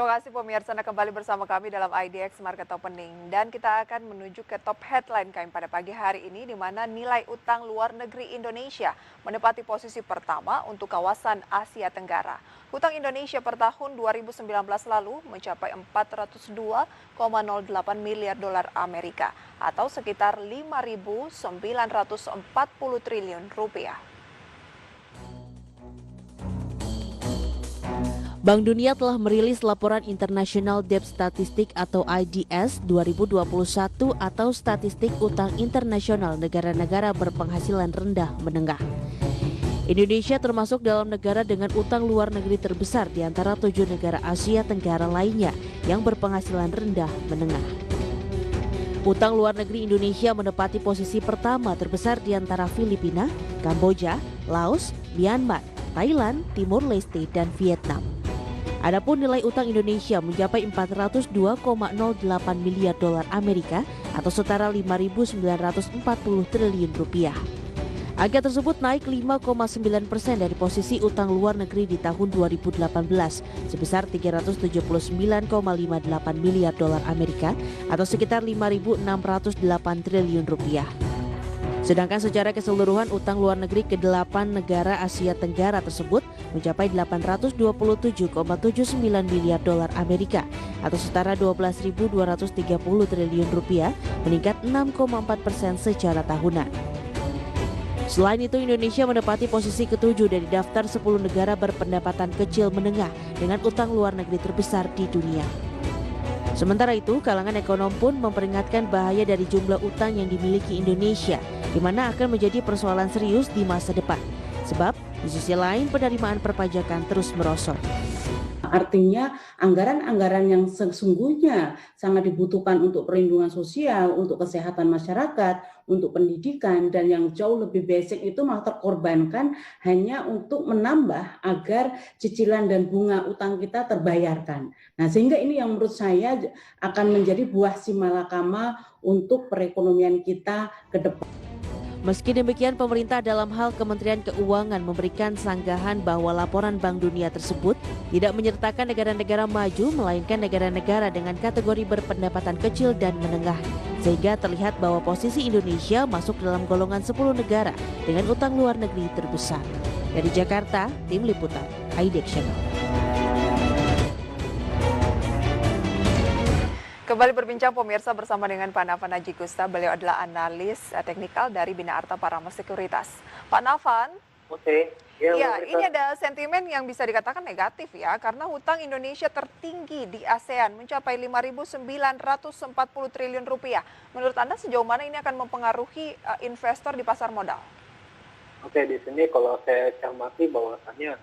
Terima kasih pemirsa, Anda kembali bersama kami dalam IDX Market Opening. Dan kita akan menuju ke top headline kami pada pagi hari ini, di mana nilai utang luar negeri Indonesia menempati posisi pertama untuk kawasan Asia Tenggara. Utang Indonesia per tahun 2019 lalu mencapai 402,08 miliar dolar Amerika atau sekitar 5.940 triliun rupiah. Bank Dunia telah merilis laporan International Debt Statistic atau IDS 2021 atau statistik utang internasional negara-negara berpenghasilan rendah menengah. Indonesia termasuk dalam negara dengan utang luar negeri terbesar di antara 7 negara Asia Tenggara lainnya yang berpenghasilan rendah menengah. Utang luar negeri Indonesia menempati posisi pertama terbesar di antara Filipina, Kamboja, Laos, Myanmar, Thailand, Timor Leste, dan Vietnam. Adapun nilai utang Indonesia mencapai 402,08 miliar dolar Amerika atau setara 5.940 triliun rupiah. Angka tersebut naik 5,9% dari posisi utang luar negeri di tahun 2018 sebesar 379,58 miliar dolar Amerika atau sekitar 5.608 triliun rupiah. Sedangkan secara keseluruhan utang luar negeri ke-8 negara Asia Tenggara tersebut mencapai 827,79 miliar dolar Amerika atau setara 12.230 triliun rupiah, meningkat 6,4% secara tahunan. Selain itu, Indonesia menempati posisi ke-7 dari daftar 10 negara berpendapatan kecil menengah dengan utang luar negeri terbesar di dunia. Sementara itu, kalangan ekonom pun memperingatkan bahaya dari jumlah utang yang dimiliki Indonesia, di mana akan menjadi persoalan serius di masa depan. Sebab, di sisi lain penerimaan perpajakan terus merosot. Artinya anggaran-anggaran yang sesungguhnya sangat dibutuhkan untuk perlindungan sosial, untuk kesehatan masyarakat, untuk pendidikan, dan yang jauh lebih basic itu malah terkorbankan hanya untuk menambah agar cicilan dan bunga utang kita terbayarkan. Nah, sehingga ini yang menurut saya akan menjadi buah simalakama untuk perekonomian kita ke depan. Meski demikian, pemerintah dalam hal Kementerian Keuangan memberikan sanggahan bahwa laporan Bank Dunia tersebut tidak menyertakan negara-negara maju, melainkan negara-negara dengan kategori berpendapatan kecil dan menengah. Sehingga terlihat bahwa posisi Indonesia masuk dalam golongan 10 negara dengan utang luar negeri terbesar. Dari Jakarta, Tim Liputan, IDX Channel. Kembali berbincang pemirsa bersama dengan Pak Navan Haji Gusta. Beliau adalah analis teknikal dari Bina Arta Parama Sekuritas. Pak Navan, ini ada sentimen yang bisa dikatakan negatif ya, karena hutang Indonesia tertinggi di ASEAN mencapai 5.940 triliun rupiah. Menurut Anda sejauh mana ini akan mempengaruhi investor di pasar modal? Oke, di sini kalau saya cermati bahwasannya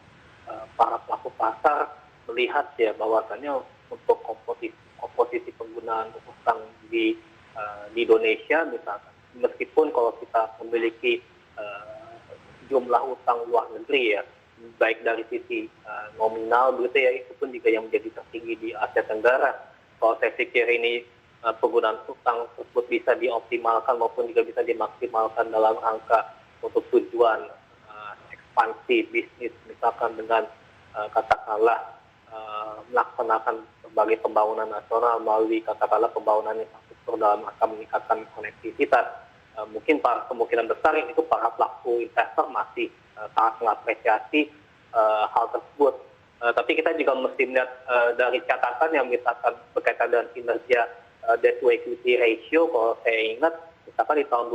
para pelaku pasar melihat ya bahwasannya untuk komposisi penggunaan utang di Indonesia misalkan, meskipun kalau kita memiliki jumlah utang luar negeri ya, baik dari sisi nominal begitu ya, itu pun juga yang menjadi tertinggi di Asia Tenggara. Kalau saya pikir ini penggunaan utang tersebut bisa dioptimalkan maupun juga bisa dimaksimalkan dalam angka untuk tujuan ekspansi bisnis, misalkan dengan katakanlah melaksanakan berbagai pembangunan nasional melalui katakanlah pembangunan infrastruktur dalam rangka meningkatkan konektivitas. Mungkin kemungkinan besar itu para pelaku investor masih sangat mengapresiasi hal tersebut. Tapi kita juga mesti melihat dari catatan yang misalkan berkaitan dengan kinerja debt to equity ratio. Kalau saya ingat, misalkan di tahun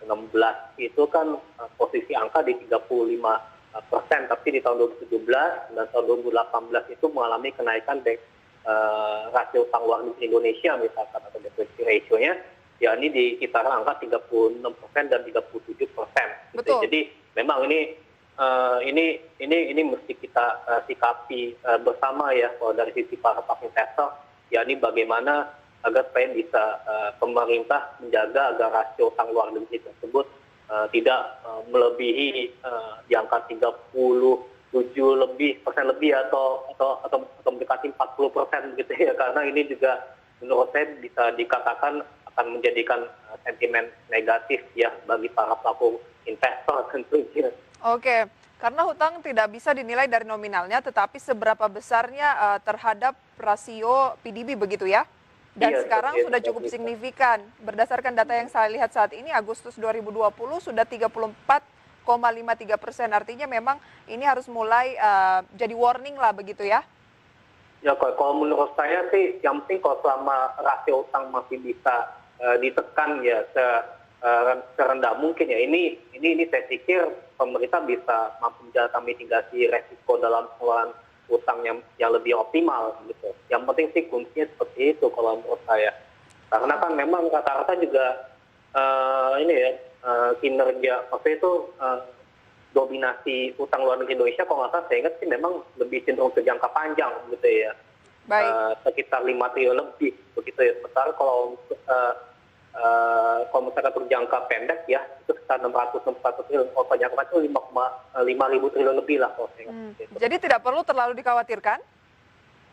2016 itu kan posisi angka di 35%, tapi di tahun 2017 dan tahun 2018 itu mengalami kenaikan rasio utang luar negeri Indonesia misalkan atau debt to equity ratio-nya, yakni di kisaran angka 36% dan 37%. Betul. Jadi memang ini mesti kita sikapi bersama ya, kalau dari sisi para pelaku investor, yakni bagaimana agar supaya bisa pemerintah menjaga agar rasio utang luar negeri tersebut tidak melebihi di angka 37% lebih atau mendekati 40% begitu ya, karena ini juga menurut saya bisa dikatakan akan menjadikan sentimen negatif ya bagi para pelaku investor tentunya. Oke, Karena hutang tidak bisa dinilai dari nominalnya, tetapi seberapa besarnya terhadap rasio PDB begitu ya? Dan Iya, sekarang seperti sudah itu, cukup Mbak. signifikan. Berdasarkan data yang saya lihat saat ini, Agustus 2020 sudah 34,53%. Artinya memang ini harus mulai jadi warning lah begitu ya? Ya, kalau menurut saya sih, yang penting kalau selama rasio utang masih bisa ditekan ya serendah mungkin ya. Ini saya pikir pemerintah bisa mampu menjalankan mitigasi resiko dalam pengelolaan utang yang lebih optimal gitu. Yang penting sih kuncinya seperti itu kalau menurut saya. Karena kan memang rata-rata juga kinerja waktu itu dominasi utang luar negeri Indonesia kalau nggak salah saya ingat sih memang lebih cenderung ke jangka panjang gitu ya. Baik. Sekitar 5 triliun lebih begitu ya. Sementara kalau misalkan untuk jangka pendek ya itu sekitar 661 triliun. Kalau jangka panjang itu 5,5 ribu triliun lebih lah kalau saya ingat. Gitu. Jadi tidak perlu terlalu dikhawatirkan?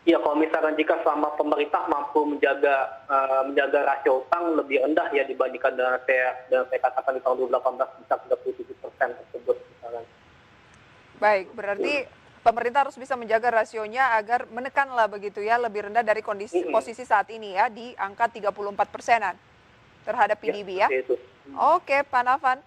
Iya, kalau misalkan jika selama pemerintah mampu menjaga rasio utang lebih rendah ya dibandingkan dengan saya katakan di tahun 2018 bisa 37% tersebut misalkan. Baik, berarti pemerintah harus bisa menjaga rasionya agar menekanlah begitu ya, lebih rendah dari posisi saat ini ya, di angka 34%-an terhadap PDB ya. Seperti itu. Oke, Pak Nafan.